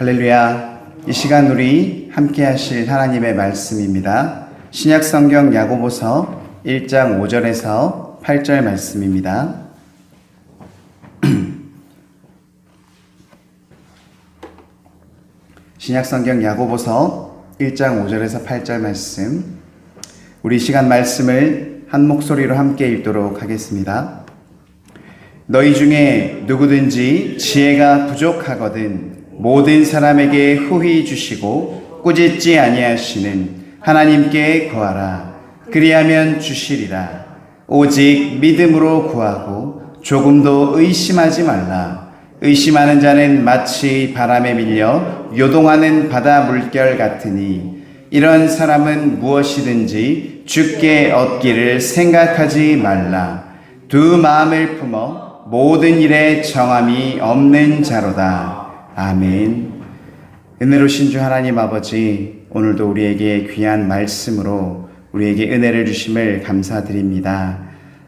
할렐루야. 이 시간 우리 함께 하실 하나님의 말씀입니다. 신약 성경 야고보서 1장 5절에서 8절 말씀입니다. 신약 성경 야고보서 1장 5절에서 8절 말씀. 우리 시간 말씀을 한 목소리로 함께 읽도록 하겠습니다. 너희 중에 누구든지 지혜가 부족하거든 모든 사람에게 후히 주시고 꾸짖지 아니하시는 하나님께 구하라. 그리하면 주시리라. 오직 믿음으로 구하고 조금도 의심하지 말라. 의심하는 자는 마치 바람에 밀려 요동하는 바다 물결 같으니 이런 사람은 무엇이든지 주께 얻기를 생각하지 말라. 두 마음을 품어 모든 일에 정함이 없는 자로다. 아멘. 은혜로신 주 하나님 아버지, 오늘도 우리에게 귀한 말씀으로 우리에게 은혜를 주심을 감사드립니다.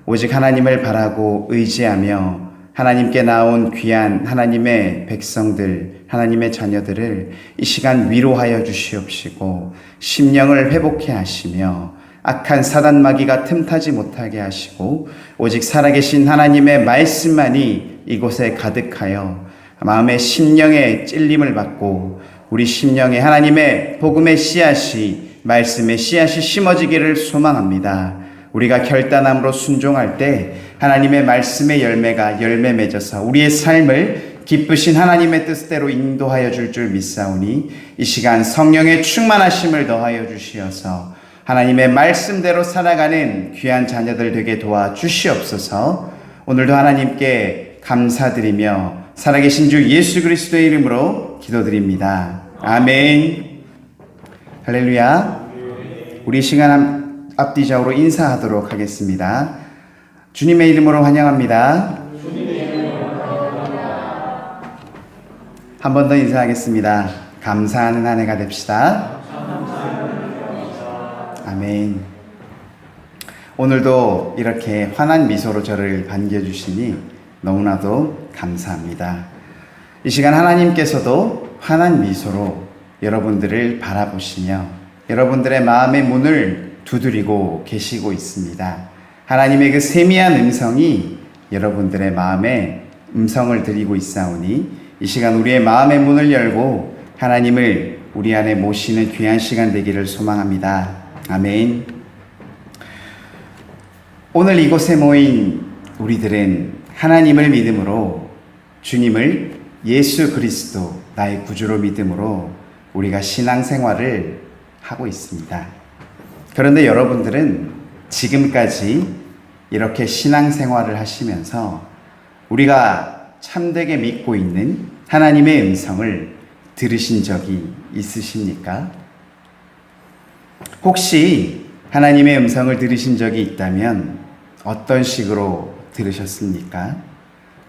오직 하나님을 바라고 의지하며 하나님께 나온 귀한 하나님의 백성들, 하나님의 자녀들을 이 시간 위로하여 주시옵시고 심령을 회복해 하시며 악한 사단 마귀가 틈타지 못하게 하시고 오직 살아계신 하나님의 말씀만이 이곳에 가득하여 마음의 심령의 찔림을 받고 우리 심령에 하나님의 복음의 씨앗이, 말씀의 씨앗이 심어지기를 소망합니다. 우리가 결단함으로 순종할 때 하나님의 말씀의 열매가 열매 맺어서 우리의 삶을 기쁘신 하나님의 뜻대로 인도하여 줄 믿사오니 이 시간 성령의 충만하심을 더하여 주시어서 하나님의 말씀대로 살아가는 귀한 자녀들 되게 도와주시옵소서. 오늘도 하나님께 감사드리며 살아계신 주 예수 그리스도의 이름으로 기도드립니다. 아멘. 할렐루야. 우리 시간 앞뒤적으로 인사하도록 하겠습니다. 주님의 이름으로 환영합니다. 한 번 더 인사하겠습니다. 감사하는 한 해가 됩시다. 아멘. 오늘도 이렇게 환한 미소로 저를 반겨주시니 너무나도 감사합니다. 이 시간 하나님께서도 환한 미소로 여러분들을 바라보시며 여러분들의 마음의 문을 두드리고 계시고 있습니다. 하나님의 그 세미한 음성이 여러분들의 마음에 음성을 드리고 있사오니 이 시간 우리의 마음의 문을 열고 하나님을 우리 안에 모시는 귀한 시간 되기를 소망합니다. 아멘. 오늘 이곳에 모인 우리들은 하나님을 믿음으로 주님을 예수 그리스도 나의 구주로 믿음으로 우리가 신앙생활을 하고 있습니다. 그런데 여러분들은 지금까지 이렇게 신앙생활을 하시면서 우리가 참되게 믿고 있는 하나님의 음성을 들으신 적이 있으십니까? 혹시 하나님의 음성을 들으신 적이 있다면 어떤 식으로 들으셨습니까?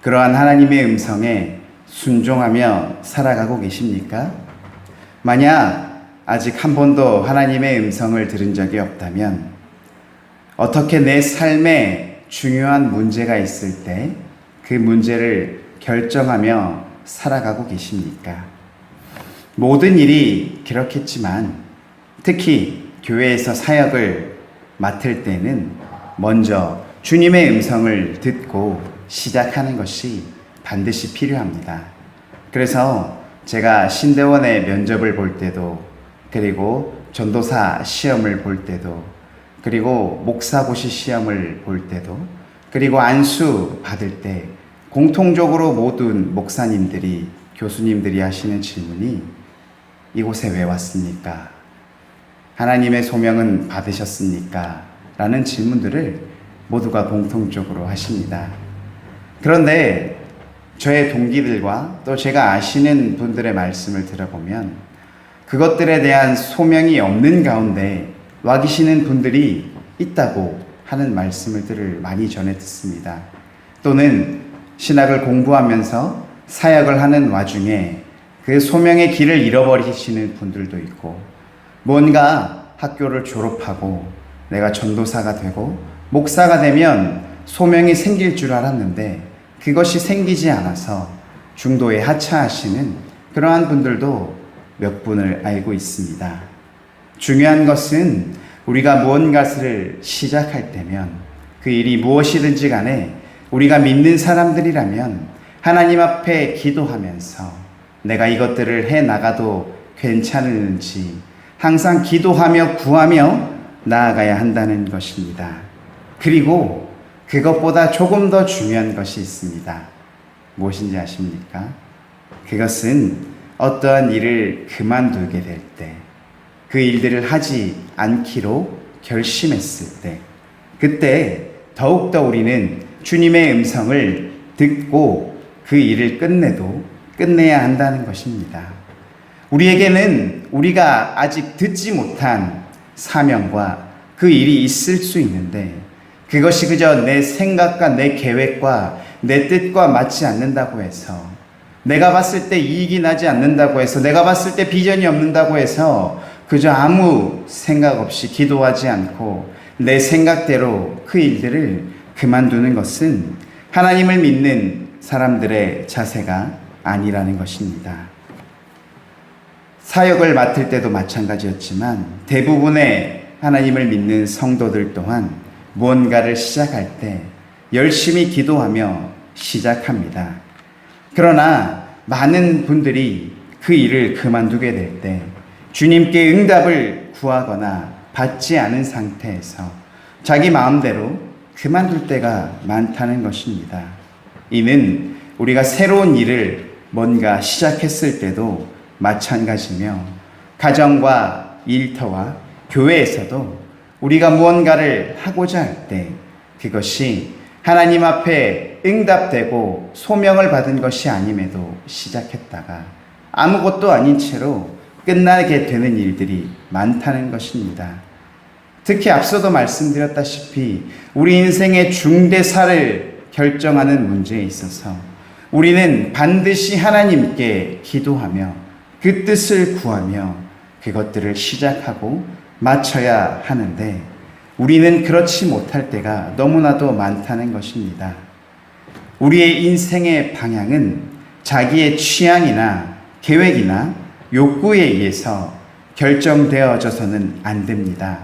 그러한 하나님의 음성에 순종하며 살아가고 계십니까? 만약 아직 한 번도 하나님의 음성을 들은 적이 없다면 어떻게 내 삶에 중요한 문제가 있을 때 그 문제를 결정하며 살아가고 계십니까? 모든 일이 그렇겠지만 특히 교회에서 사역을 맡을 때는 먼저 주님의 음성을 듣고 시작하는 것이 반드시 필요합니다. 그래서 제가 신대원의 면접을 볼 때도, 그리고 전도사 시험을 볼 때도, 그리고 목사고시 시험을 볼 때도, 그리고 안수 받을 때 공통적으로 모든 목사님들이, 교수님들이 하시는 질문이 이곳에 왜 왔습니까? 하나님의 소명은 받으셨습니까? 라는 질문들을 모두가 공통적으로 하십니다. 그런데 저의 동기들과 또 제가 아시는 분들의 말씀을 들어보면 그것들에 대한 소명이 없는 가운데 와 계시는 분들이 있다고 하는 말씀을 많이 전해 듣습니다. 또는 신학을 공부하면서 사역을 하는 와중에 그 소명의 길을 잃어버리시는 분들도 있고, 뭔가 학교를 졸업하고 내가 전도사가 되고 목사가 되면 소명이 생길 줄 알았는데 그것이 생기지 않아서 중도에 하차하시는 그러한 분들도 몇 분을 알고 있습니다. 중요한 것은 우리가 무언가를 시작할 때면 그 일이 무엇이든지 간에 우리가 믿는 사람들이라면 하나님 앞에 기도하면서 내가 이것들을 해 나가도 괜찮은지 항상 기도하며 구하며 나아가야 한다는 것입니다. 그리고 그것보다 조금 더 중요한 것이 있습니다. 무엇인지 아십니까? 그것은 어떠한 일을 그만두게 될 때, 그 일들을 하지 않기로 결심했을 때, 그때 더욱더 우리는 주님의 음성을 듣고 그 일을 끝내야 한다는 것입니다. 우리에게는 우리가 아직 듣지 못한 사명과 그 일이 있을 수 있는데 그것이 그저 내 생각과 내 계획과 내 뜻과 맞지 않는다고 해서, 내가 봤을 때 이익이 나지 않는다고 해서, 내가 봤을 때 비전이 없는다고 해서 그저 아무 생각 없이 기도하지 않고 내 생각대로 그 일들을 그만두는 것은 하나님을 믿는 사람들의 자세가 아니라는 것입니다. 사역을 맡을 때도 마찬가지였지만 대부분의 하나님을 믿는 성도들 또한 무언가를 시작할 때 열심히 기도하며 시작합니다. 그러나 많은 분들이 그 일을 그만두게 될 때 주님께 응답을 구하거나 받지 않은 상태에서 자기 마음대로 그만둘 때가 많다는 것입니다. 이는 우리가 새로운 일을 뭔가 시작했을 때도 마찬가지며 가정과 일터와 교회에서도 우리가 무언가를 하고자 할 때 그것이 하나님 앞에 응답되고 소명을 받은 것이 아님에도 시작했다가 아무것도 아닌 채로 끝나게 되는 일들이 많다는 것입니다. 특히 앞서도 말씀드렸다시피 우리 인생의 중대사를 결정하는 문제에 있어서 우리는 반드시 하나님께 기도하며 그 뜻을 구하며 그것들을 시작하고 마쳐야 하는데 우리는 그렇지 못할 때가 너무나도 많다는 것입니다. 우리의 인생의 방향은 자기의 취향이나 계획이나 욕구에 의해서 결정되어져서는 안 됩니다.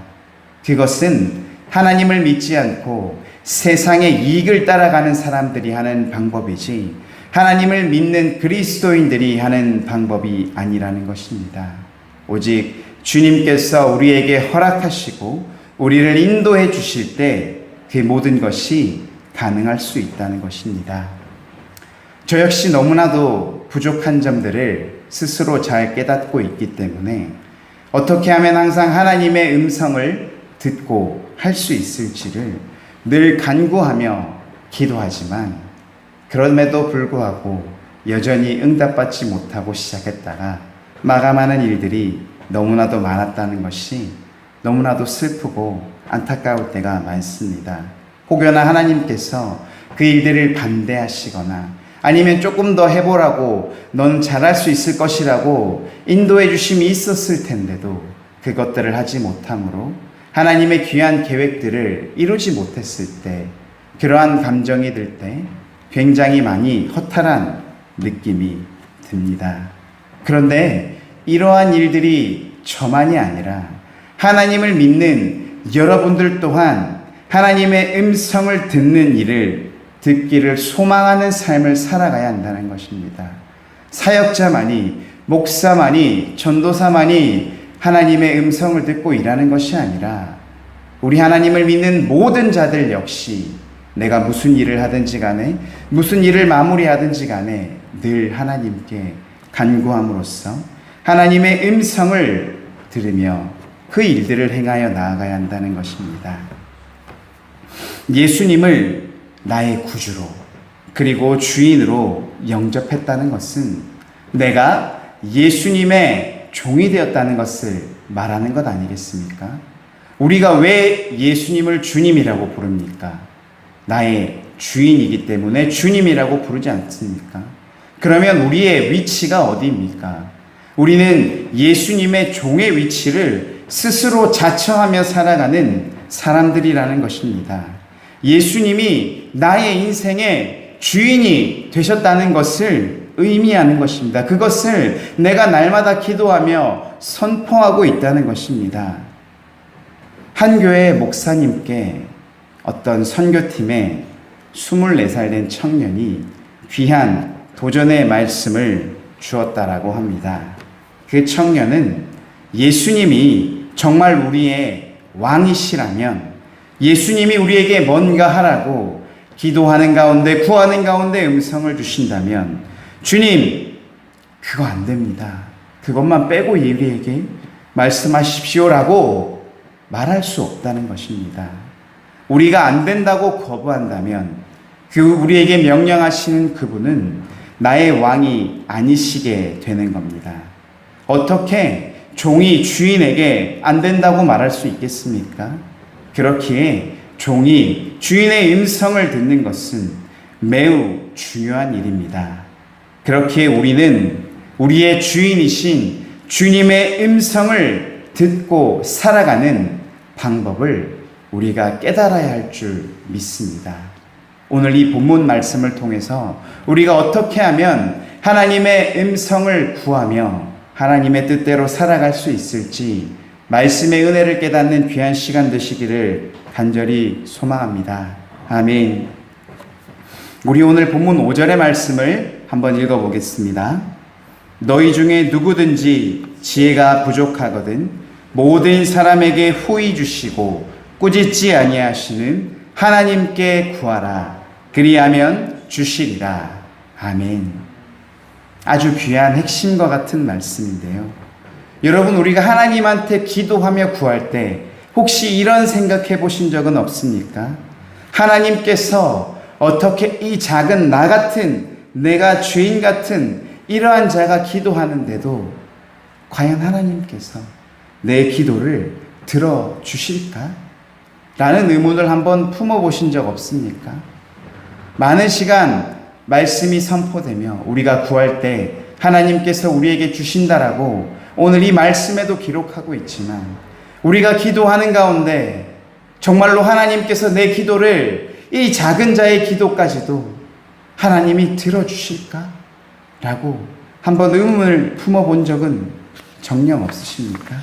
그것은 하나님을 믿지 않고 세상의 이익을 따라가는 사람들이 하는 방법이지 하나님을 믿는 그리스도인들이 하는 방법이 아니라는 것입니다. 오직 주님께서 우리에게 허락하시고 우리를 인도해 주실 때 그 모든 것이 가능할 수 있다는 것입니다. 저 역시 너무나도 부족한 점들을 스스로 잘 깨닫고 있기 때문에 어떻게 하면 항상 하나님의 음성을 듣고 할 수 있을지를 늘 간구하며 기도하지만 그럼에도 불구하고 여전히 응답받지 못하고 시작했다가 마감하는 일들이 너무나도 많았다는 것이 너무나도 슬프고 안타까울 때가 많습니다. 혹여나 하나님께서 그 일들을 반대하시거나 아니면 조금 더 해보라고 넌 잘할 수 있을 것이라고 인도해 주심이 있었을 텐데도 그것들을 하지 못함으로 하나님의 귀한 계획들을 이루지 못했을 때 그러한 감정이 들 때 굉장히 많이 허탈한 느낌이 듭니다. 그런데 이러한 일들이 저만이 아니라 하나님을 믿는 여러분들 또한 하나님의 음성을 듣는 일을 듣기를 소망하는 삶을 살아가야 한다는 것입니다. 사역자만이, 목사만이, 전도사만이 하나님의 음성을 듣고 일하는 것이 아니라 우리 하나님을 믿는 모든 자들 역시 내가 무슨 일을 하든지 간에 무슨 일을 마무리하든지 간에 늘 하나님께 간구함으로써 하나님의 음성을 들으며 그 일들을 행하여 나아가야 한다는 것입니다. 예수님을 나의 구주로 그리고 주인으로 영접했다는 것은 내가 예수님의 종이 되었다는 것을 말하는 것 아니겠습니까? 우리가 왜 예수님을 주님이라고 부릅니까? 나의 주인이기 때문에 주님이라고 부르지 않습니까? 그러면 우리의 위치가 어디입니까? 우리는 예수님의 종의 위치를 스스로 자처하며 살아가는 사람들이라는 것입니다. 예수님이 나의 인생의 주인이 되셨다는 것을 의미하는 것입니다. 그것을 내가 날마다 기도하며 선포하고 있다는 것입니다. 한 교회 목사님께 어떤 선교팀에 24살 된 청년이 귀한 도전의 말씀을 주었다라고 합니다. 그 청년은 예수님이 정말 우리의 왕이시라면, 예수님이 우리에게 뭔가 하라고 기도하는 가운데, 구하는 가운데 음성을 주신다면, 주님, 그거 안 됩니다. 그것만 빼고 우리에게 말씀하십시오라고 말할 수 없다는 것입니다. 우리가 안 된다고 거부한다면 우리에게 명령하시는 그분은 나의 왕이 아니시게 되는 겁니다. 어떻게 종이 주인에게 안 된다고 말할 수 있겠습니까? 그렇기에 종이 주인의 음성을 듣는 것은 매우 중요한 일입니다. 그렇기에 우리는 우리의 주인이신 주님의 음성을 듣고 살아가는 방법을 우리가 깨달아야 할 줄 믿습니다. 오늘 이 본문 말씀을 통해서 우리가 어떻게 하면 하나님의 음성을 구하며 하나님의 뜻대로 살아갈 수 있을지 말씀의 은혜를 깨닫는 귀한 시간 되시기를 간절히 소망합니다. 아멘. 우리 오늘 본문 5절의 말씀을 한번 읽어보겠습니다. 너희 중에 누구든지 지혜가 부족하거든 모든 사람에게 후히 주시고 꾸짖지 아니하시는 하나님께 구하라. 그리하면 주시리라. 아멘. 아주 귀한 핵심과 같은 말씀인데요. 여러분, 우리가 하나님한테 기도하며 구할 때 혹시 이런 생각해 보신 적은 없습니까? 하나님께서 어떻게 이 작은 나 같은, 내가 죄인 같은 이러한 자가 기도하는데도 과연 하나님께서 내 기도를 들어주실까? 라는 의문을 한번 품어보신 적 없습니까? 많은 시간 말씀이 선포되며 우리가 구할 때 하나님께서 우리에게 주신다라고 오늘 이 말씀에도 기록하고 있지만, 우리가 기도하는 가운데 정말로 하나님께서 내 기도를, 이 작은 자의 기도까지도 하나님이 들어주실까? 라고 한번 의문을 품어본 적은 정녕 없으십니까?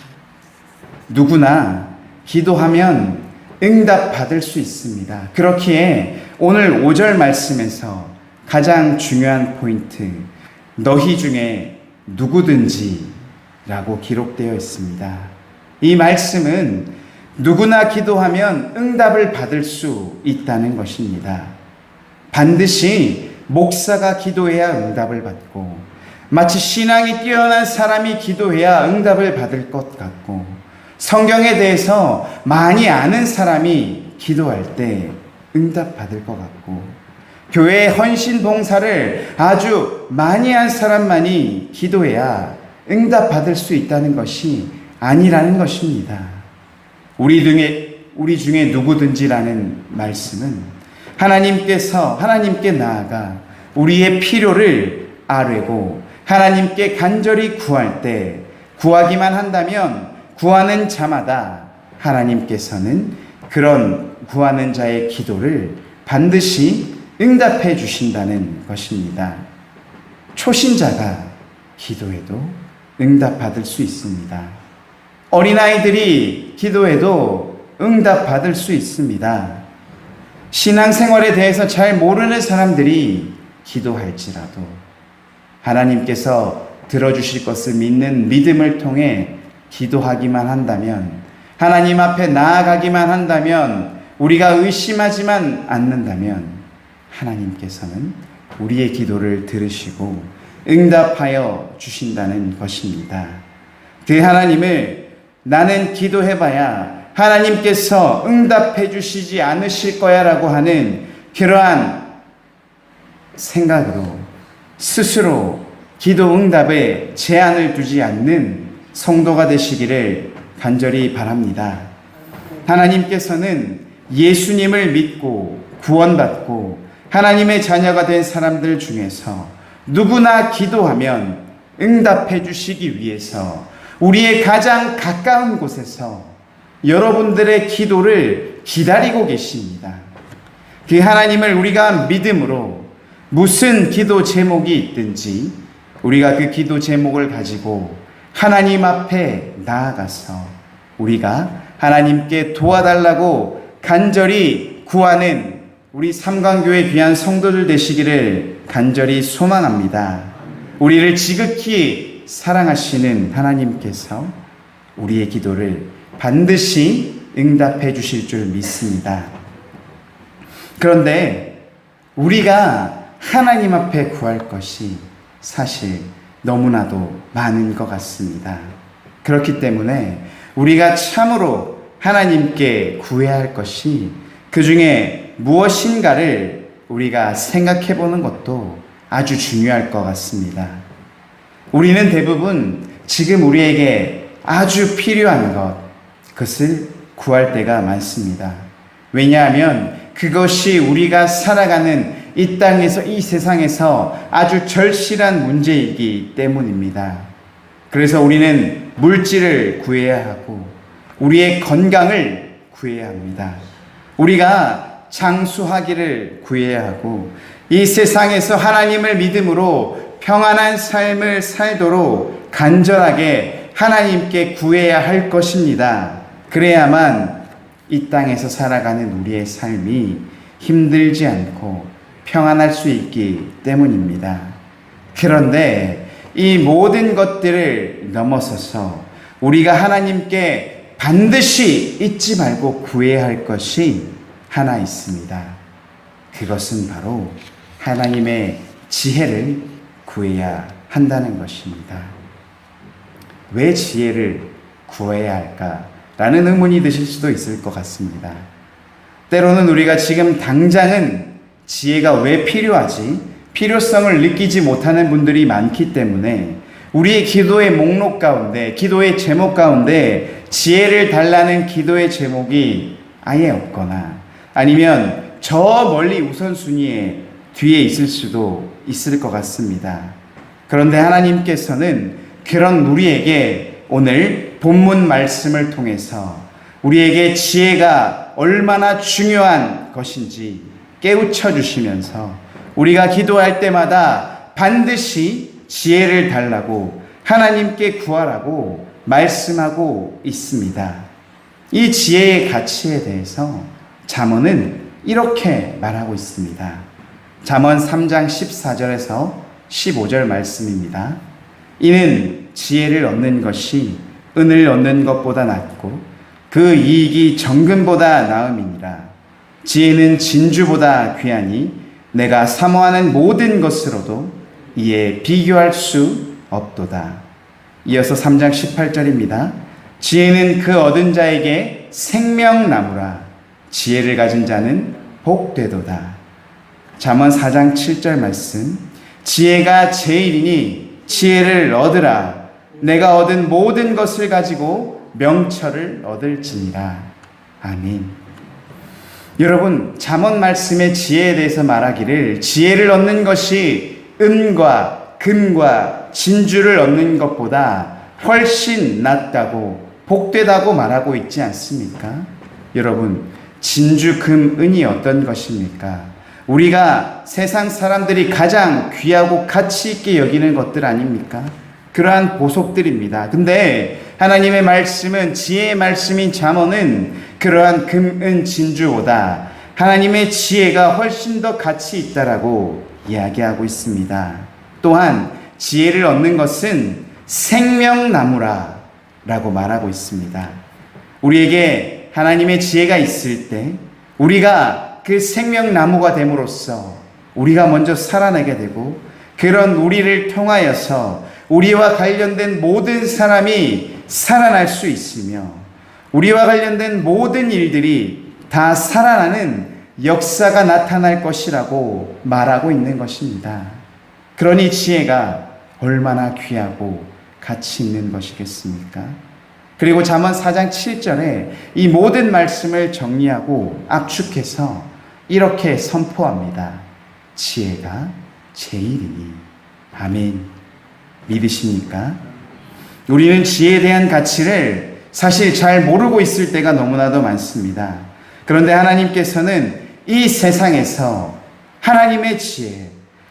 누구나 기도하면 응답받을 수 있습니다. 그렇기에 오늘 5절 말씀에서 가장 중요한 포인트, 너희 중에 누구든지 라고 기록되어 있습니다. 이 말씀은 누구나 기도하면 응답을 받을 수 있다는 것입니다. 반드시 목사가 기도해야 응답을 받고, 마치 신앙이 뛰어난 사람이 기도해야 응답을 받을 것 같고, 성경에 대해서 많이 아는 사람이 기도할 때 응답받을 것 같고, 교회의 헌신 봉사를 아주 많이 한 사람만이 기도해야 응답받을 수 있다는 것이 아니라는 것입니다. 우리 중에 누구든지라는 말씀은 하나님께 나아가 우리의 필요를 아뢰고 하나님께 간절히 구할 때, 구하기만 한다면 구하는 자마다 하나님께서는 그런 구하는 자의 기도를 반드시 응답해 주신다는 것입니다. 초신자가 기도해도 응답받을 수 있습니다. 어린아이들이 기도해도 응답받을 수 있습니다. 신앙생활에 대해서 잘 모르는 사람들이 기도할지라도 하나님께서 들어주실 것을 믿는 믿음을 통해 기도하기만 한다면, 하나님 앞에 나아가기만 한다면, 우리가 의심하지만 않는다면 하나님께서는 우리의 기도를 들으시고 응답하여 주신다는 것입니다. 그 하나님을 나는 기도해봐야 하나님께서 응답해 주시지 않으실 거야 라고 하는 그러한 생각으로 스스로 기도 응답에 제한을 두지 않는 성도가 되시기를 간절히 바랍니다. 하나님께서는 예수님을 믿고 구원받고 하나님의 자녀가 된 사람들 중에서 누구나 기도하면 응답해 주시기 위해서 우리의 가장 가까운 곳에서 여러분들의 기도를 기다리고 계십니다. 그 하나님을 우리가 믿음으로 무슨 기도 제목이 있든지 우리가 그 기도 제목을 가지고 하나님 앞에 나아가서 우리가 하나님께 도와달라고 간절히 구하는 우리 삼강교회 귀한 성도들 되시기를 간절히 소망합니다. 우리를 지극히 사랑하시는 하나님께서 우리의 기도를 반드시 응답해 주실 줄 믿습니다. 그런데 우리가 하나님 앞에 구할 것이 사실 너무나도 많은 것 같습니다. 그렇기 때문에 우리가 참으로 하나님께 구해야 할 것이 그 중에 무엇인가를 우리가 생각해 보는 것도 아주 중요할 것 같습니다. 우리는 대부분 지금 우리에게 아주 필요한 그것을 구할 때가 많습니다. 왜냐하면 그것이 우리가 살아가는 이 땅에서, 이 세상에서 아주 절실한 문제이기 때문입니다. 그래서 우리는 물질을 구해야 하고 우리의 건강을 구해야 합니다. 우리가 장수하기를 구해야 하고 이 세상에서 하나님을 믿음으로 평안한 삶을 살도록 간절하게 하나님께 구해야 할 것입니다. 그래야만 이 땅에서 살아가는 우리의 삶이 힘들지 않고 평안할 수 있기 때문입니다. 그런데 이 모든 것들을 넘어서서 우리가 하나님께 반드시 잊지 말고 구해야 할 것이 하나 있습니다. 그것은 바로 하나님의 지혜를 구해야 한다는 것입니다. 왜 지혜를 구해야 할까라는 의문이 드실 수도 있을 것 같습니다. 때로는 우리가 지금 당장은 지혜가 왜 필요하지? 필요성을 느끼지 못하는 분들이 많기 때문에 우리의 기도의 목록 가운데, 기도의 제목 가운데 지혜를 달라는 기도의 제목이 아예 없거나 아니면 저 멀리 우선순위에 뒤에 있을 수도 있을 것 같습니다. 그런데 하나님께서는 그런 우리에게 오늘 본문 말씀을 통해서 우리에게 지혜가 얼마나 중요한 것인지 깨우쳐 주시면서 우리가 기도할 때마다 반드시 지혜를 달라고 하나님께 구하라고 말씀하고 있습니다. 이 지혜의 가치에 대해서 잠언은 이렇게 말하고 있습니다. 잠언 3장 14절에서 15절 말씀입니다. 이는 지혜를 얻는 것이 은을 얻는 것보다 낫고 그 이익이 정금보다 나음이니라. 지혜는 진주보다 귀하니 내가 사모하는 모든 것으로도 이에 비교할 수 없도다. 이어서 3장 18절입니다. 지혜는 그 얻은 자에게 생명나무라. 지혜를 가진 자는 복되도다. 잠언 4장 7절 말씀. 지혜가 제일이니 지혜를 얻으라. 내가 얻은 모든 것을 가지고 명철을 얻을지니라. 아멘. 여러분, 잠언 말씀의 지혜에 대해서 말하기를 지혜를 얻는 것이 은과 금과 진주를 얻는 것보다 훨씬 낫다고 복되다고 말하고 있지 않습니까? 여러분, 진주, 금, 은이 어떤 것입니까? 우리가 세상 사람들이 가장 귀하고 가치 있게 여기는 것들 아닙니까? 그러한 보석들입니다. 근데 하나님의 말씀은, 지혜의 말씀인 잠언은 그러한 금, 은, 진주보다 하나님의 지혜가 훨씬 더 가치 있다라고 이야기하고 있습니다. 또한 지혜를 얻는 것은 생명나무라 라고 말하고 있습니다. 우리에게 하나님의 지혜가 있을 때 우리가 그 생명나무가 됨으로써 우리가 먼저 살아나게 되고 그런 우리를 통하여서 우리와 관련된 모든 사람이 살아날 수 있으며 우리와 관련된 모든 일들이 다 살아나는 역사가 나타날 것이라고 말하고 있는 것입니다. 그러니 지혜가 얼마나 귀하고 가치 있는 것이겠습니까? 그리고 잠언 4장 7절에 이 모든 말씀을 정리하고 압축해서 이렇게 선포합니다. 지혜가 제일이니. 아멘. 믿으십니까? 우리는 지혜에 대한 가치를 사실 잘 모르고 있을 때가 너무나도 많습니다. 그런데 하나님께서는 이 세상에서 하나님의 지혜,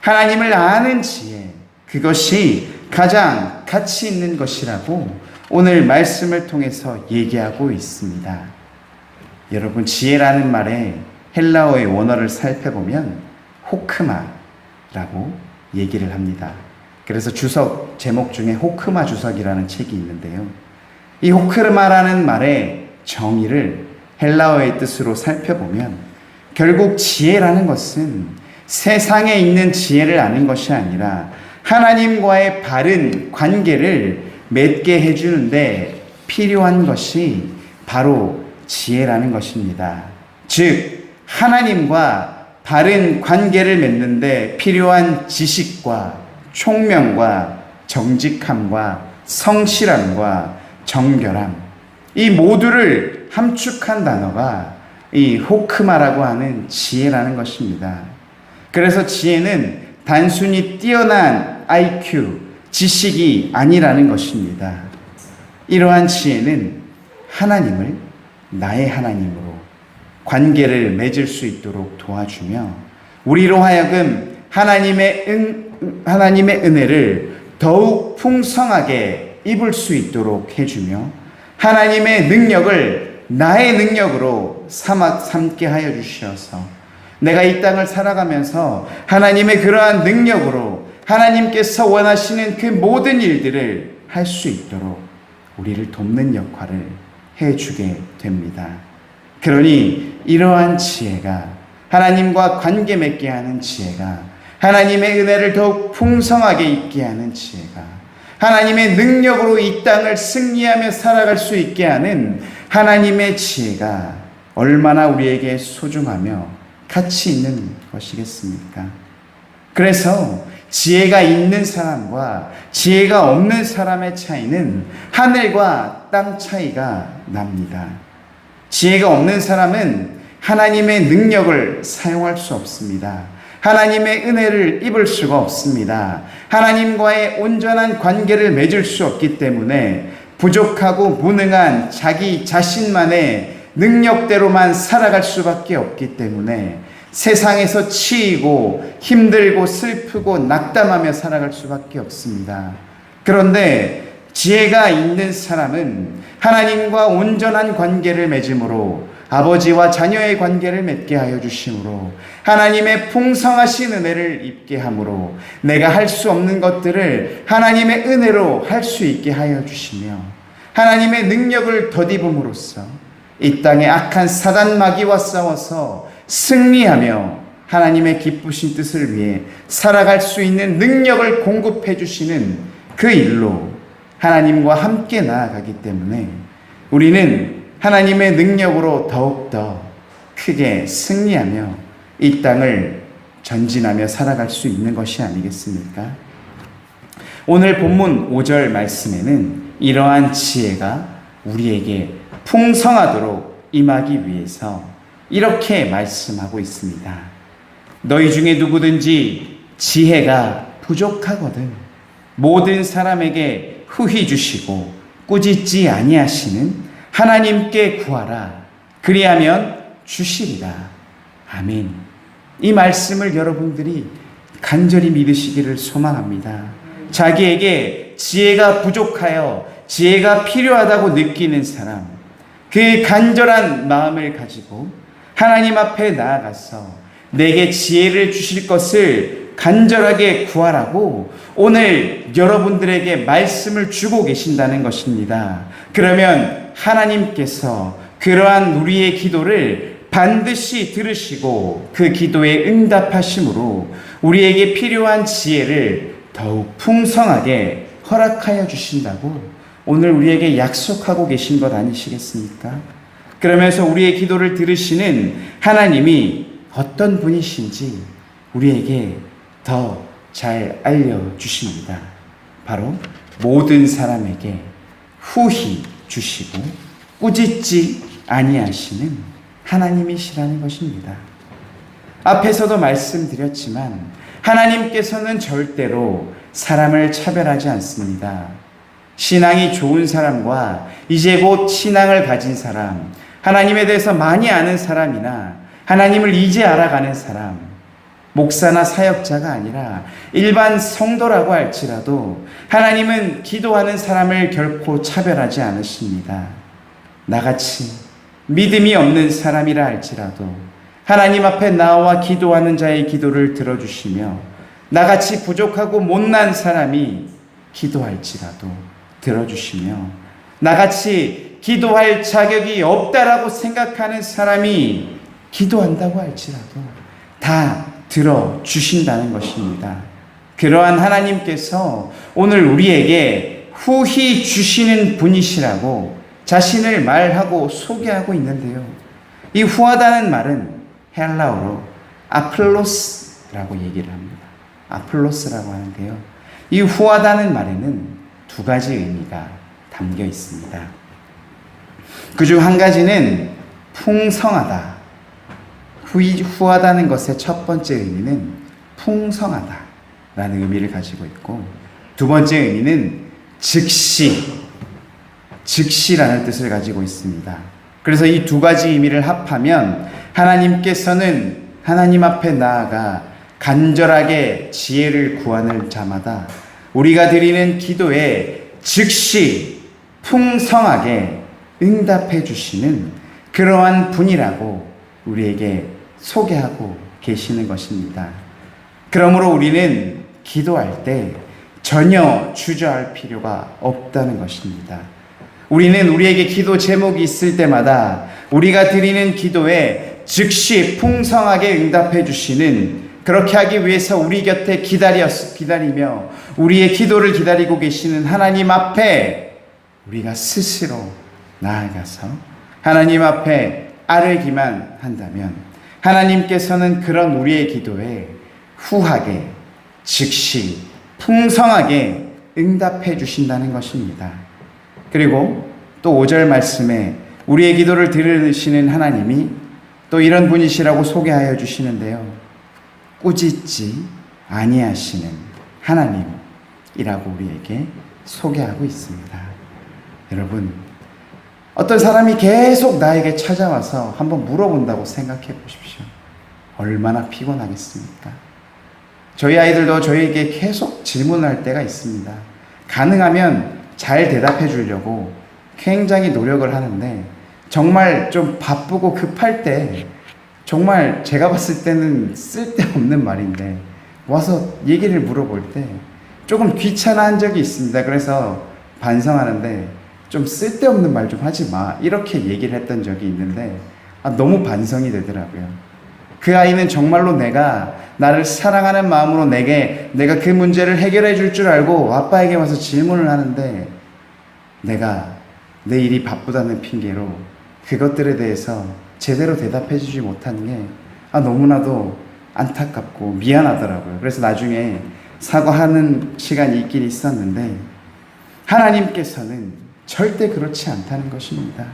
하나님을 아는 지혜, 그것이 가장 가치 있는 것이라고 오늘 말씀을 통해서 얘기하고 있습니다. 여러분, 지혜라는 말의 헬라어의 원어를 살펴보면 호크마라고 얘기를 합니다. 그래서 주석 제목 중에 호크마 주석이라는 책이 있는데요. 이 호크마라는 말의 정의를 헬라어의 뜻으로 살펴보면 결국 지혜라는 것은 세상에 있는 지혜를 아는 것이 아니라 하나님과의 바른 관계를 맺게 해주는데 필요한 것이 바로 지혜라는 것입니다. 즉, 하나님과 바른 관계를 맺는데 필요한 지식과 총명과 정직함과 성실함과 정결함, 이 모두를 함축한 단어가 이 호크마라고 하는 지혜라는 것입니다. 그래서 지혜는 단순히 뛰어난 IQ, 지식이 아니라는 것입니다. 이러한 지혜는 하나님을 나의 하나님으로 관계를 맺을 수 있도록 도와주며 우리로 하여금 하나님의 은혜를 더욱 풍성하게 입을 수 있도록 해주며 하나님의 능력을 나의 능력으로 삼게 하여 주시어서 내가 이 땅을 살아가면서 하나님의 그러한 능력으로 하나님께서 원하시는 그 모든 일들을 할 수 있도록 우리를 돕는 역할을 해주게 됩니다. 그러니 이러한 지혜가, 하나님과 관계 맺게 하는 지혜가, 하나님의 은혜를 더욱 풍성하게 있게 하는 지혜가, 하나님의 능력으로 이 땅을 승리하며 살아갈 수 있게 하는 하나님의 지혜가 얼마나 우리에게 소중하며 가치 있는 것이겠습니까? 그래서 지혜가 있는 사람과 지혜가 없는 사람의 차이는 하늘과 땅 차이가 납니다. 지혜가 없는 사람은 하나님의 능력을 사용할 수 없습니다. 하나님의 은혜를 입을 수가 없습니다. 하나님과의 온전한 관계를 맺을 수 없기 때문에 부족하고 무능한 자기 자신만의 능력대로만 살아갈 수밖에 없기 때문에 세상에서 치이고 힘들고 슬프고 낙담하며 살아갈 수밖에 없습니다. 그런데 지혜가 있는 사람은 하나님과 온전한 관계를 맺음으로 아버지와 자녀의 관계를 맺게 하여 주심으로 하나님의 풍성하신 은혜를 입게 함으로 내가 할 수 없는 것들을 하나님의 은혜로 할 수 있게 하여 주시며 하나님의 능력을 덧입음으로써 이 땅의 악한 사단 마귀와 싸워서 승리하며 하나님의 기쁘신 뜻을 위해 살아갈 수 있는 능력을 공급해 주시는 그 일로 하나님과 함께 나아가기 때문에 우리는 하나님의 능력으로 더욱더 크게 승리하며 이 땅을 전진하며 살아갈 수 있는 것이 아니겠습니까? 오늘 본문 5절 말씀에는 이러한 지혜가 우리에게 풍성하도록 임하기 위해서 이렇게 말씀하고 있습니다. 너희 중에 누구든지 지혜가 부족하거든 모든 사람에게 후히 주시고 꾸짖지 아니하시는 하나님께 구하라. 그리하면 주시리라. 아멘. 이 말씀을 여러분들이 간절히 믿으시기를 소망합니다. 자기에게 지혜가 부족하여 지혜가 필요하다고 느끼는 사람, 그 간절한 마음을 가지고 하나님 앞에 나아가서 내게 지혜를 주실 것을 간절하게 구하라고 오늘 여러분들에게 말씀을 주고 계신다는 것입니다. 그러면 하나님께서 그러한 우리의 기도를 반드시 들으시고 그 기도에 응답하심으로 우리에게 필요한 지혜를 더욱 풍성하게 허락하여 주신다고 오늘 우리에게 약속하고 계신 것 아니시겠습니까? 그러면서 우리의 기도를 들으시는 하나님이 어떤 분이신지 우리에게 더 잘 알려주십니다. 바로 모든 사람에게 후히 주시고 꾸짖지 아니하시는 하나님이시라는 것입니다. 앞에서도 말씀드렸지만 하나님께서는 절대로 사람을 차별하지 않습니다. 신앙이 좋은 사람과 이제 곧 신앙을 가진 사람, 하나님에 대해서 많이 아는 사람이나 하나님을 이제 알아가는 사람, 목사나 사역자가 아니라 일반 성도라고 할지라도 하나님은 기도하는 사람을 결코 차별하지 않으십니다. 나같이 믿음이 없는 사람이라 할지라도 하나님 앞에 나와 기도하는 자의 기도를 들어주시며 나같이 부족하고 못난 사람이 기도할지라도 들어주시며 나같이 기도할 자격이 없다라고 생각하는 사람이 기도한다고 할지라도 다 들어주신다는 것입니다. 그러한 하나님께서 오늘 우리에게 후히 주시는 분이시라고 자신을 말하고 소개하고 있는데요. 이 후하다는 말은 헬라어로 아플로스라고 얘기를 합니다. 아플로스라고 하는데요. 이 후하다는 말에는 두 가지 의미가 담겨 있습니다. 그중 한 가지는 풍성하다. 후하다는 것의 첫 번째 의미는 풍성하다라는 의미를 가지고 있고, 두 번째 의미는 즉시라는 뜻을 가지고 있습니다. 그래서 이 두 가지 의미를 합하면 하나님께서는 하나님 앞에 나아가 간절하게 지혜를 구하는 자마다 우리가 드리는 기도에 즉시 풍성하게 응답해 주시는 그러한 분이라고 우리에게 소개하고 계시는 것입니다. 그러므로 우리는 기도할 때 전혀 주저할 필요가 없다는 것입니다. 우리는 우리에게 기도 제목이 있을 때마다 우리가 드리는 기도에 즉시 풍성하게 응답해 주시는, 그렇게 하기 위해서 우리 곁에 기다리며 우리의 기도를 기다리고 계시는 하나님 앞에 우리가 스스로 나아가서 하나님 앞에 아뢰기만 한다면 하나님께서는 그런 우리의 기도에 후하게 즉시 풍성하게 응답해 주신다는 것입니다. 그리고 또 5절 말씀에 우리의 기도를 들으시는 하나님이 또 이런 분이시라고 소개하여 주시는데요. 꾸짖지 아니하시는 하나님이라고 우리에게 소개하고 있습니다. 여러분, 어떤 사람이 계속 나에게 찾아와서 한번 물어본다고 생각해 보십시오. 얼마나 피곤하겠습니까? 저희 아이들도 저희에게 계속 질문할 때가 있습니다. 가능하면 잘 대답해 주려고 굉장히 노력을 하는데 정말 좀 바쁘고 급할 때 정말 제가 봤을 때는 쓸데없는 말인데 와서 얘기를 물어볼 때 조금 귀찮아한 적이 있습니다. 그래서 반성하는데 좀 쓸데없는 말 좀 하지 마, 이렇게 얘기를 했던 적이 있는데 너무 반성이 되더라고요. 그 아이는 정말로 나를 사랑하는 마음으로 내가 그 문제를 해결해 줄 줄 알고 아빠에게 와서 질문을 하는데 내가 내 일이 바쁘다는 핑계로 그것들에 대해서 제대로 대답해 주지 못한 게 너무나도 안타깝고 미안하더라고요. 그래서 나중에 사과하는 시간이 있긴 있었는데 하나님께서는 절대 그렇지 않다는 것입니다.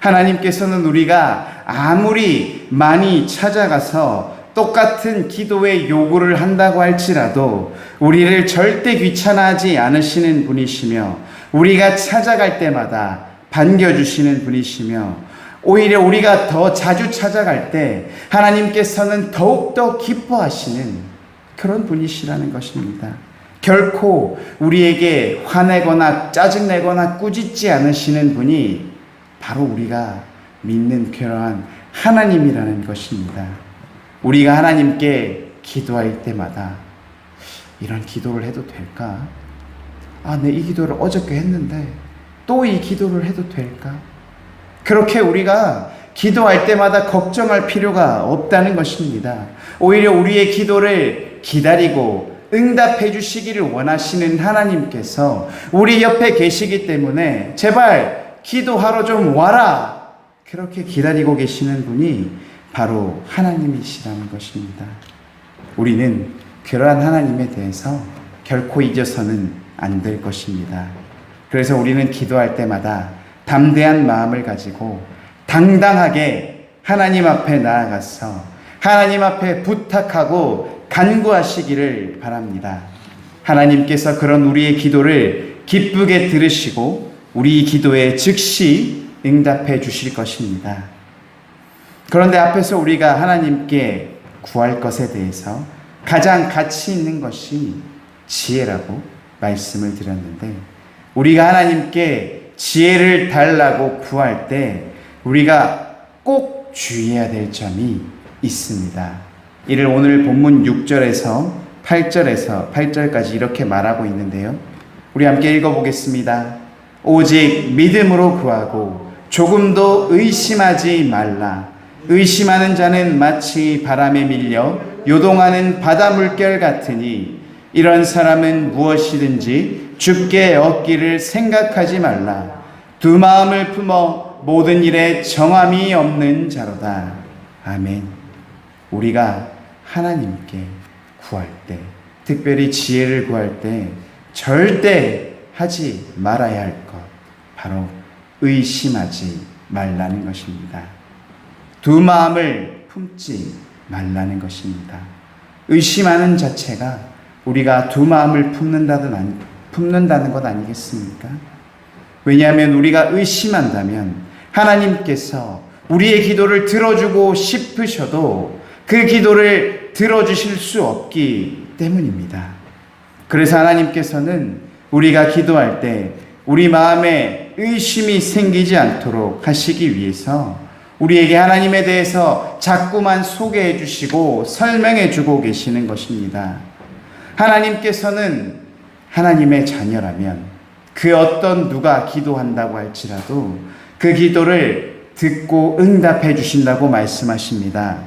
하나님께서는 우리가 아무리 많이 찾아가서 똑같은 기도의 요구를 한다고 할지라도 우리를 절대 귀찮아하지 않으시는 분이시며 우리가 찾아갈 때마다 반겨주시는 분이시며 오히려 우리가 더 자주 찾아갈 때 하나님께서는 더욱더 기뻐하시는 그런 분이시라는 것입니다. 결코 우리에게 화내거나 짜증내거나 꾸짖지 않으시는 분이 바로 우리가 믿는 그러한 하나님이라는 것입니다. 우리가 하나님께 기도할 때마다 이런 기도를 해도 될까? 내 이 기도를 어저께 했는데 또 이 기도를 해도 될까? 그렇게 우리가 기도할 때마다 걱정할 필요가 없다는 것입니다. 오히려 우리의 기도를 기다리고 응답해 주시기를 원하시는 하나님께서 우리 옆에 계시기 때문에 제발 기도하러 좀 와라, 그렇게 기다리고 계시는 분이 바로 하나님이시라는 것입니다. 우리는 그러한 하나님에 대해서 결코 잊어서는 안 될 것입니다. 그래서 우리는 기도할 때마다 담대한 마음을 가지고 당당하게 하나님 앞에 나아가서 하나님 앞에 부탁하고 간구하시기를 바랍니다. 하나님께서 그런 우리의 기도를 기쁘게 들으시고 우리 기도에 즉시 응답해 주실 것입니다. 그런데 앞에서 우리가 하나님께 구할 것에 대해서 가장 가치 있는 것이 지혜라고 말씀을 드렸는데, 우리가 하나님께 지혜를 달라고 구할 때 우리가 꼭 주의해야 될 점이 있습니다. 이를 오늘 본문 6절에서 8절까지 이렇게 말하고 있는데요. 우리 함께 읽어보겠습니다. 오직 믿음으로 구하고 조금도 의심하지 말라. 의심하는 자는 마치 바람에 밀려 요동하는 바다 물결 같으니 이런 사람은 무엇이든지 주께 얻기를 생각하지 말라. 두 마음을 품어 모든 일에 정함이 없는 자로다. 아멘. 우리가 하나님께 구할 때, 특별히 지혜를 구할 때 절대 하지 말아야 할 것, 바로 의심하지 말라는 것입니다. 두 마음을 품지 말라는 것입니다. 의심하는 자체가 우리가 두 마음을 품는다는 것 아니겠습니까? 왜냐하면 우리가 의심한다면 하나님께서 우리의 기도를 들어주고 싶으셔도 그 기도를 들어주실 수 없기 때문입니다. 그래서 하나님께서는 우리가 기도할 때 우리 마음에 의심이 생기지 않도록 하시기 위해서 우리에게 하나님에 대해서 자꾸만 소개해 주시고 설명해 주고 계시는 것입니다. 하나님께서는 하나님의 자녀라면 그 어떤 누가 기도한다고 할지라도 그 기도를 듣고 응답해 주신다고 말씀하십니다.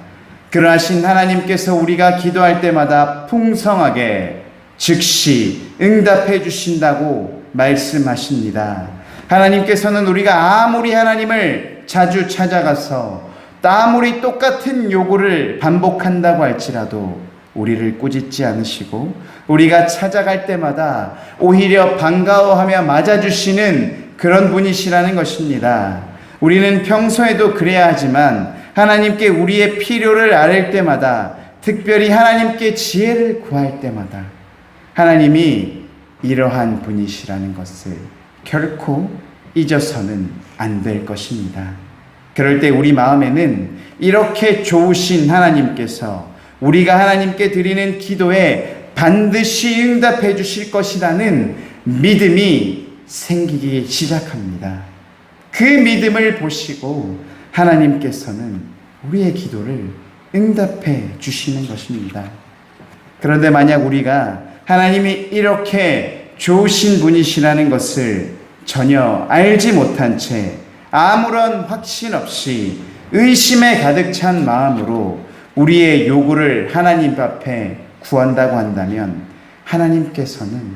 그러하신 하나님께서 우리가 기도할 때마다 풍성하게 즉시 응답해 주신다고 말씀하십니다. 하나님께서는 우리가 아무리 하나님을 자주 찾아가서 아무리 똑같은 요구를 반복한다고 할지라도 우리를 꾸짖지 않으시고 우리가 찾아갈 때마다 오히려 반가워하며 맞아주시는 그런 분이시라는 것입니다. 우리는 평소에도 그래야 하지만 하나님께 우리의 필요를 아뢰 때마다, 특별히 하나님께 지혜를 구할 때마다 하나님이 이러한 분이시라는 것을 결코 잊어서는 안 될 것입니다. 그럴 때 우리 마음에는 이렇게 좋으신 하나님께서 우리가 하나님께 드리는 기도에 반드시 응답해 주실 것이라는 믿음이 생기기 시작합니다. 그 믿음을 보시고 하나님께서는 우리의 기도를 응답해 주시는 것입니다. 그런데 만약 우리가 하나님이 이렇게 좋으신 분이시라는 것을 전혀 알지 못한 채 아무런 확신 없이 의심에 가득 찬 마음으로 우리의 요구를 하나님 앞에 구한다고 한다면 하나님께서는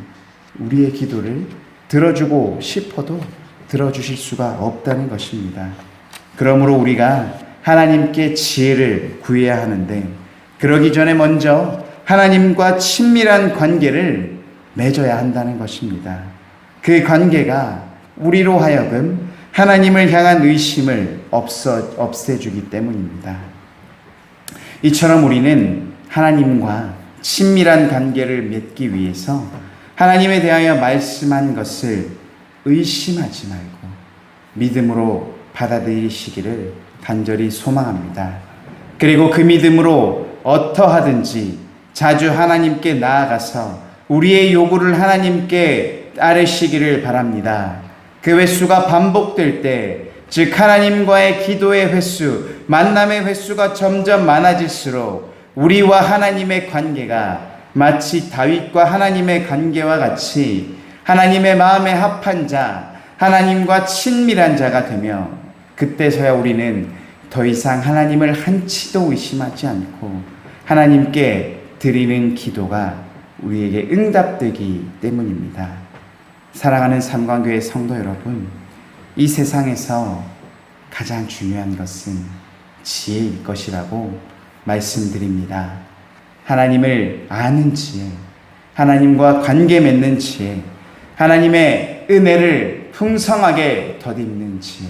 우리의 기도를 들어주고 싶어도 들어주실 수가 없다는 것입니다. 그러므로 우리가 하나님께 지혜를 구해야 하는데, 그러기 전에 먼저 하나님과 친밀한 관계를 맺어야 한다는 것입니다. 그 관계가 우리로 하여금 하나님을 향한 의심을 없애주기 때문입니다. 이처럼 우리는 하나님과 친밀한 관계를 맺기 위해서 하나님에 대하여 말씀한 것을 의심하지 말고 믿음으로 받아들이시기를 간절히 소망합니다. 그리고 그 믿음으로 어떠하든지 자주 하나님께 나아가서 우리의 요구를 하나님께 아뢰시기를 바랍니다. 그 횟수가 반복될 때, 즉 하나님과의 기도의 횟수, 만남의 횟수가 점점 많아질수록 우리와 하나님의 관계가 마치 다윗과 하나님의 관계와 같이 하나님의 마음에 합한 자, 하나님과 친밀한 자가 되며, 그때서야 우리는 더 이상 하나님을 한치도 의심하지 않고 하나님께 드리는 기도가 우리에게 응답되기 때문입니다. 사랑하는 삼관교회 성도 여러분, 이 세상에서 가장 중요한 것은 지혜일 것이라고 말씀드립니다. 하나님을 아는 지혜, 하나님과 관계 맺는 지혜, 하나님의 은혜를 풍성하게 덧입는 지혜,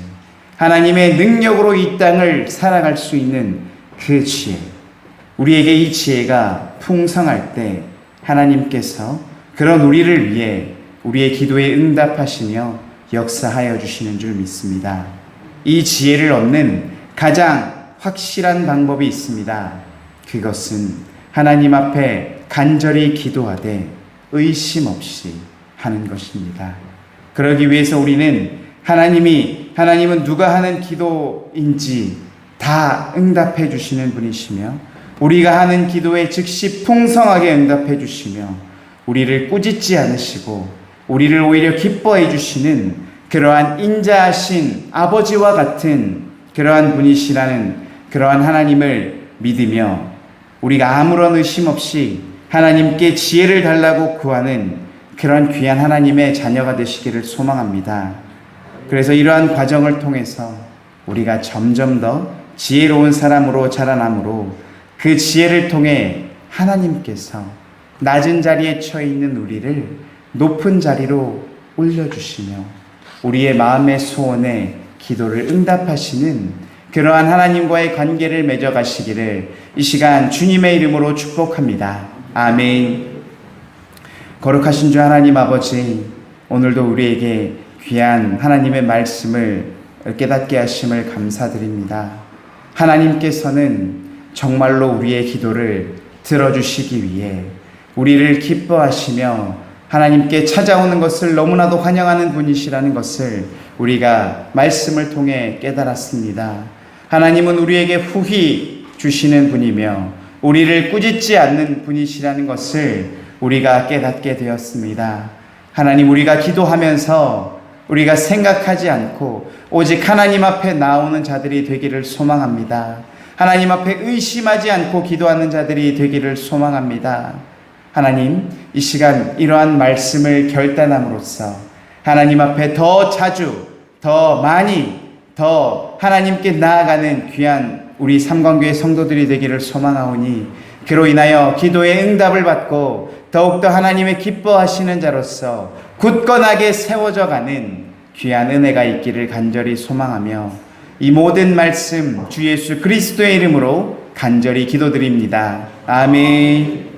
하나님의 능력으로 이 땅을 살아갈 수 있는 그 지혜, 우리에게 이 지혜가 풍성할 때 하나님께서 그런 우리를 위해 우리의 기도에 응답하시며 역사하여 주시는 줄 믿습니다. 이 지혜를 얻는 가장 확실한 방법이 있습니다. 그것은 하나님 앞에 간절히 기도하되 의심 없이 하는 것입니다. 그러기 위해서 우리는 하나님은 누가 하는 기도인지 다 응답해 주시는 분이시며 우리가 하는 기도에 즉시 풍성하게 응답해 주시며 우리를 꾸짖지 않으시고 우리를 오히려 기뻐해 주시는 그러한 인자하신 아버지와 같은 그러한 분이시라는 그러한 하나님을 믿으며 우리가 아무런 의심 없이 하나님께 지혜를 달라고 구하는 그러한 귀한 하나님의 자녀가 되시기를 소망합니다. 그래서 이러한 과정을 통해서 우리가 점점 더 지혜로운 사람으로 자라남으로 그 지혜를 통해 하나님께서 낮은 자리에 처해 있는 우리를 높은 자리로 올려주시며 우리의 마음의 소원에 기도를 응답하시는 그러한 하나님과의 관계를 맺어가시기를 이 시간 주님의 이름으로 축복합니다. 아멘. 거룩하신 주 하나님 아버지, 오늘도 우리에게 귀한 하나님의 말씀을 깨닫게 하심을 감사드립니다. 하나님께서는 정말로 우리의 기도를 들어주시기 위해 우리를 기뻐하시며 하나님께 찾아오는 것을 너무나도 환영하는 분이시라는 것을 우리가 말씀을 통해 깨달았습니다. 하나님은 우리에게 후히 주시는 분이며 우리를 꾸짖지 않는 분이시라는 것을 우리가 깨닫게 되었습니다. 하나님, 우리가 기도하면서 우리가 생각하지 않고 오직 하나님 앞에 나오는 자들이 되기를 소망합니다. 하나님 앞에 의심하지 않고 기도하는 자들이 되기를 소망합니다. 하나님, 이 시간 이러한 말씀을 결단함으로써 하나님 앞에 더 자주, 더 많이, 더 하나님께 나아가는 귀한 우리 삼광교회 성도들이 되기를 소망하오니 그로 인하여 기도의 응답을 받고 더욱더 하나님의 기뻐하시는 자로서 굳건하게 세워져가는 귀한 은혜가 있기를 간절히 소망하며 이 모든 말씀 주 예수 그리스도의 이름으로 간절히 기도드립니다. 아멘.